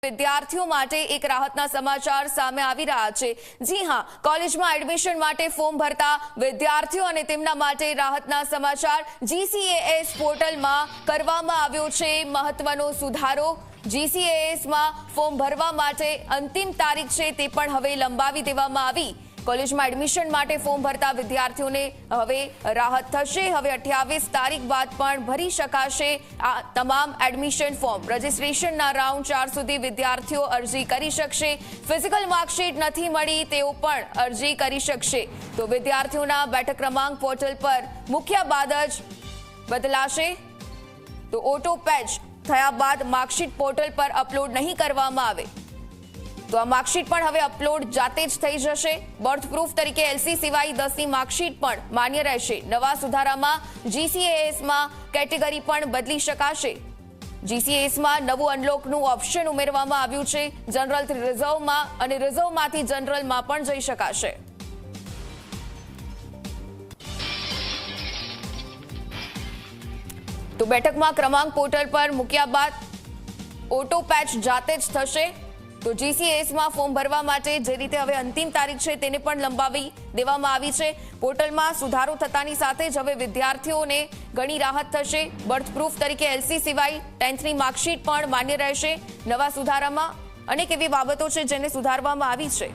વિદ્યાર્થીઓ માટે એક રાહતના સમાચાર સામે આવી રહ્યા છે। જી હા, કોલેજમાં એડમિશન માટે ફોર્મ ભરતા વિદ્યાર્થીઓ અને તેમના માટે રાહતના સમાચાર। GCAS પોર્ટલમાં કરવામાં આવ્યો છે મહત્વનો સુધારો। GCAS માં ફોર્મ ભરવા માટે અંતિમ તારીખ છે તે પણ હવે લંબાવી દેવામાં આવી। કોલેજમાં એડમિશન માટે ફોર્મ ભરતા વિદ્યાર્થીઓને હવે રાહત થશે। હવે 28 તારીખ બાદ પણ ભરી શકાશે આ તમામ એડમિશન ફોર્મ। રજીસ્ટ્રેશનના રાઉન્ડ 4 સુધી વિદ્યાર્થીઓ અરજી કરી શકશે। ફિઝિકલ માર્કશીટ નથી મળી તેઓ પણ અરજી કરી શકશે। તો વિદ્યાર્થીઓના બેઠક ક્રમાંક પોર્ટલ પર મૂક્યા બાદ જ બદલાશે। તો ઓટો પેચ થયા બાદ માર્કશીટ પોર્ટલ પર અપલોડ નહીં કરવામાં આવે તો આ માર્કશીટ પણ હવે અપલોડ જાતે જ થઈ જશે। બર્થ પ્રૂફ તરીકે LC સિવાય 10ની માર્કશીટ પણ માન્ય રહેશે। નવા સુધારામાં GCAS માં કેટેગરી પણ બદલી શકાશે। GCAS માં નવું અનલોકનું ઓપ્શન ઉમેરવામાં આવ્યું છે। જનરલથી રિઝર્વમાં અને રિઝર્વમાંથી જનરલમાં પણ જઈ શકાશે। તો બેઠકમાં ક્રમાંક પોર્ટલ પર મૂક્યા બાદ ઓટો પેચ જાતે જ થશે। તો GCAS માં ફોર્મ ભરવા માટે જે રીતે હવે અંતિમ તારીખ છે તેને પણ લંબાવી દેવામાં આવી છે। પોર્ટલમાં સુધારો થતાની સાથે જ હવે વિદ્યાર્થીઓને ઘણી રાહત થશે। બર્થ પ્રૂફ તરીકે LC સિવાય 10ની માર્કશીટ પણ માન્ય રહેશે। નવા સુધારામાં અનેક એવી બાબતો છે જેને સુધારવામાં આવી છે।